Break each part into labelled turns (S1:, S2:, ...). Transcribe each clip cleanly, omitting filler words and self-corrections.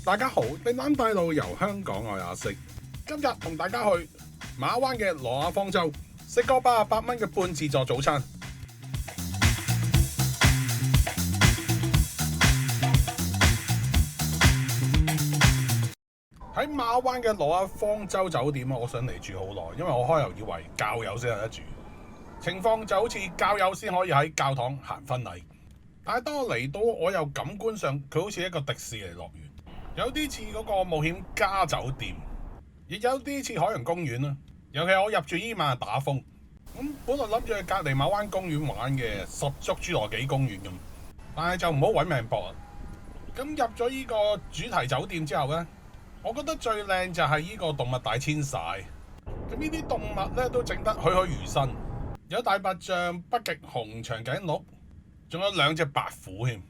S1: 大家好，地膽帶路由香港我係阿色，今日同大家去馬灣嘅羅亞方舟，食個88蚊嘅半自助早餐。喺馬灣嘅羅亞方舟酒店，我想嚟住好耐，因為我開頭以為教友先有得住，情況就好似教友先可以喺教堂行婚禮。但係當我嚟到，我又感官上佢好似一個迪士尼樂園，有啲似嗰個冒險家酒店，亦有啲似海洋公園啦。尤其我入住依晚係打風，咁本來諗住去隔離馬灣公園玩嘅，十足侏羅紀公園咁，但係就唔好揾命搏啦。咁入咗依個主題酒店之後呢，我覺得最靚就係依個動物大遷徙。咁呢啲動物呢都整得栩栩如生，有大白象、北極熊、長頸鹿，仲有2隻白虎添，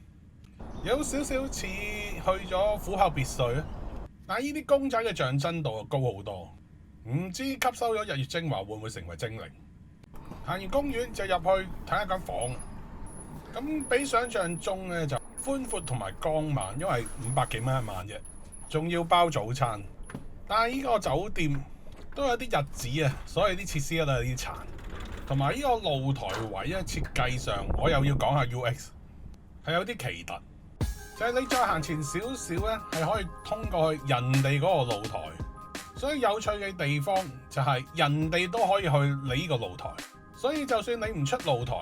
S1: 有少少似去咗虎豹別墅啊！但係呢啲公仔嘅象真度高好多，唔知吸收咗日月精華會唔會成為精靈？行完公園就入去睇一間房，咁比想象中咧就寬闊同埋光猛，因為500幾蚊一晚啫，仲要包早餐。但係呢個酒店都有啲日子啊，所以啲設施都有啲殘。同埋呢個露台位咧，設計上我又要講下 UX 係有啲奇特，就係你再行前少少咧，係可以通過去人哋嗰個露台。所以有趣嘅地方就係人哋都可以去你呢個露台，所以就算你唔出露台，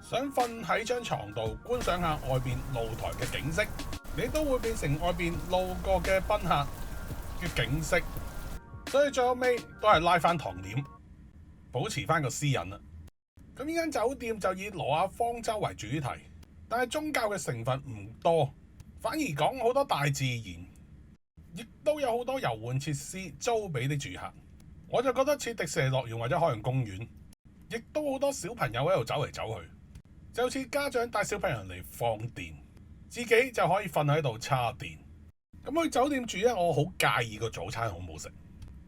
S1: 想瞓喺張床度觀賞下外邊露台嘅景色，你都會變成外邊路過嘅賓客嘅景色。所以最後尾都係拉翻糖點，保持翻個私隱啦。咁呢間酒店就以羅亞方舟為主題，但係宗教嘅成分唔多，反而講好多大自然，亦都有好多遊玩設施租俾啲住客。我就覺得似迪士尼樂園或者海洋公園，亦都好多小朋友喺度走嚟走去，就似家長帶小朋友嚟放電，自己就可以瞓喺度叉電。咁去酒店住咧，我好介意個早餐好唔好食。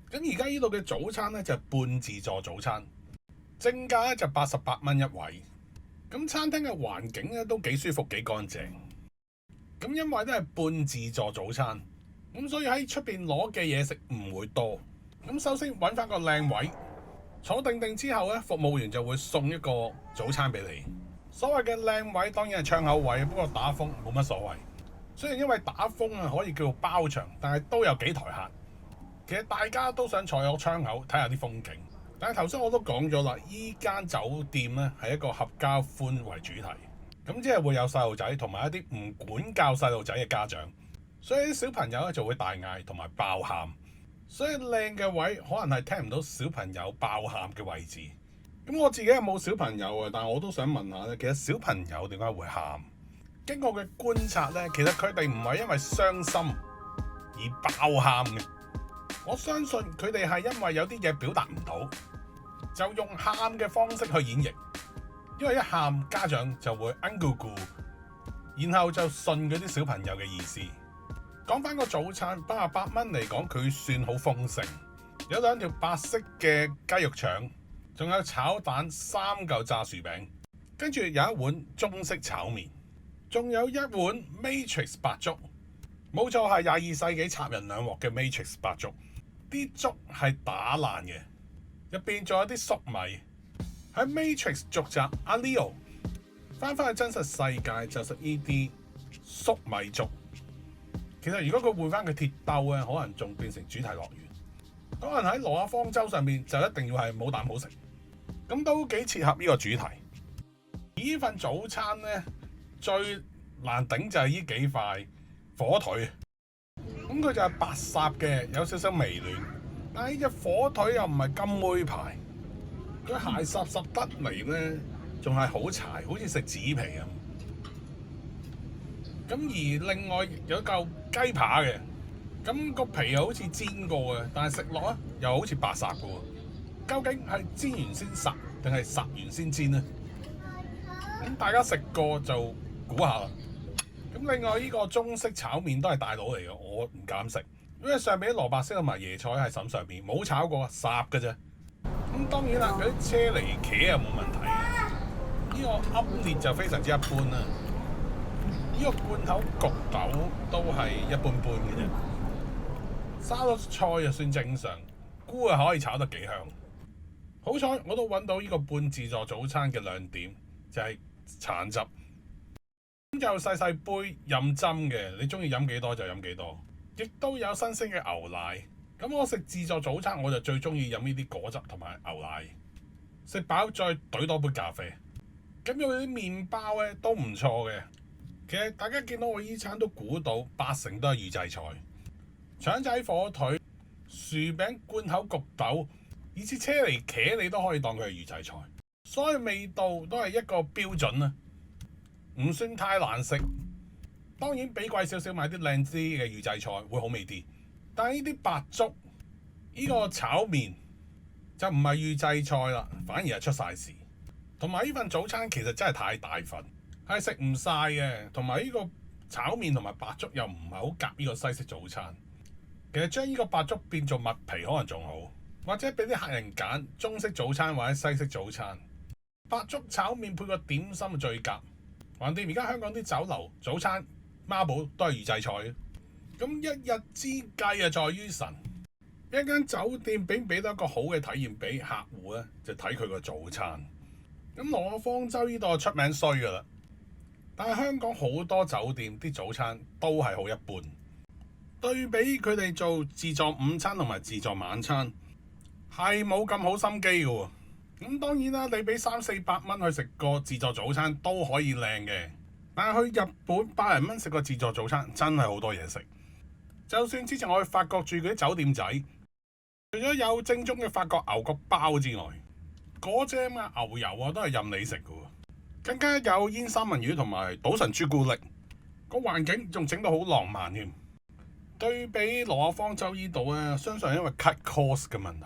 S1: 咁而家呢度嘅早餐咧就係半自助早餐，正價咧就88蚊一位。咁餐廳嘅環境咧都幾舒服幾乾淨。咁因為都係半自助早餐，咁所以喺出邊攞嘅嘢食唔會多。咁首先揾翻個靚位，坐定定之後咧，服務員就會送一個早餐俾你。所謂嘅靚位當然係窗口位，不過打風冇乜所謂。雖然因為打風啊可以叫做包場，但係都有幾台客。其實大家都想坐喺窗口睇下啲風景，但係頭先我都講咗啦，依間酒店咧係一個合家歡為主題，咁即係會有細路仔同埋一啲唔管教細路仔嘅家長，所以啲小朋友咧就會大嗌同埋爆喊，所以靚嘅位可能係聽唔到小朋友爆喊嘅位置。咁我自己又冇小朋友啊，但係我都想問下咧，其實小朋友點解會喊？經過嘅觀察咧，其實佢哋唔係因為傷心而爆喊嘅。我相信佢哋係因為有啲嘢表達唔到，就用喊嘅方式去演繹。因為一喊，家長就會咕咕，然後就信嗰啲小朋友嘅意思。講翻個早餐，88蚊嚟講，佢算好豐盛，有2條白色嘅雞肉腸，仲有炒蛋3嚿炸薯餅，跟住有一碗中式炒麵，仲有一碗 Matrix 白粥。冇錯，係22世紀插人兩鑊嘅 Matrix 白粥。啲粥係打爛嘅，入邊仲有啲粟米。喺 Matrix 續集阿 Leo 翻返去真實世界就食呢啲粟米粥。其實如果佢換翻個鐵兜咧，可能仲變成主題樂園。可能喺羅亞方舟上面就一定要係冇啖好食，咁都幾切合呢個主題。而呢份早餐咧最難頂就係呢幾塊火腿。咁佢就係白烚嘅，有少少微嫩，但係呢隻火腿又唔係金妹牌，佢鞋濕濕得嚟咧，仲係好柴，好似食紙皮咁。咁而另外有嚿雞扒嘅，咁個皮又好似煎過嘅，但係食落啊又好似白烚嘅喎。究竟係煎完先烚，定係烚完先煎呢？咁大家食過就估下啦。咁另外呢個中式炒麵都係大佬嚟嘅，我唔敢食，因為上面啲蘿蔔絲同埋椰菜喺嬸上邊冇炒過，烚嘅啫。咁當然啦，嗰啲車厘茄又冇問題嘅，呢個奄列就非常之一般啦。呢呢個罐頭焗豆都係一般般嘅啫，沙律菜就算正常，菇啊可以炒得幾香。好彩我都揾到呢個半自助早餐嘅亮點，就係橙汁。咁就細細杯飲針嘅，你中意飲幾多就飲幾多。亦都有新鮮嘅牛奶。咁我食自助早餐我就最中意飲呢啲果汁同埋牛奶。食飽再兌多杯咖啡。咁有啲麵包咧都唔錯嘅。其實大家見到我依餐都估到80%都係預製菜，腸仔火腿、薯餅、罐頭焗豆，以至車厘茄你都可以當佢係預製菜，所以味道都係一個標準啦，唔算太難食。當然比貴少少買啲靚啲嘅預製菜會好味啲，但係呢啲白粥、呢個炒麵就唔係預製菜啦，反而係出晒事。同埋呢份早餐其實真係太大份，係食唔晒嘅。同埋呢個炒麵同埋白粥又唔係好夾呢個西式早餐。其實將呢個白粥變做麥皮可能仲好，或者俾啲客人揀中式早餐或者西式早餐。白粥炒麵配個點心最夾。橫掂而家香港啲酒樓早餐孖寶都係預製菜嘅。咁一日之計啊，在於神。一間酒店俾唔俾到一個好嘅體驗俾客戶咧，就睇佢個早餐。咁羅芳州呢度出名衰噶啦，但係香港好多酒店啲早餐都係好一般。對比佢哋做自助午餐同埋自助晚餐，係冇咁好心機嘅喎。咁當然啦，你俾300-400蚊去食個自助早餐都可以靚嘅，但係去日本100零蚊食個自助早餐真係好多嘢食。就算之前我去法國住嗰啲酒店仔，除咗有正宗嘅法國牛角包之外，嗰隻牛油啊都係任你食嘅喎，更加有煙三文魚同埋賭神朱古力，個環境仲整到好浪漫添。對比羅芳州呢度咧，相信係因為 cut cost 嘅問題，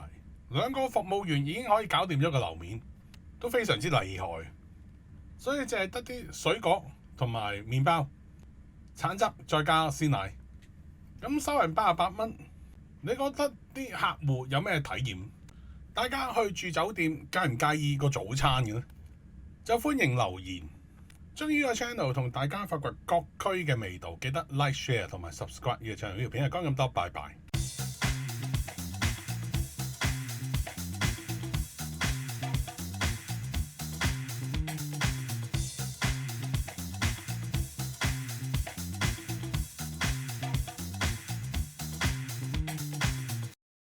S1: 兩個服務員已經可以搞掂咗個樓面，都非常之厲害。所以淨係得啲水果同埋麵包、橙汁再加鮮奶，咁收人88蚊。你覺得啲客戶有咩體驗？大家去住酒店介唔介意個早餐嘅呢？就歡迎留言。將呢個 channel 同大家發掘各區嘅味道，記得 like、share 同埋 subscribe 呢個 channel。呢條片係講咁多，拜拜。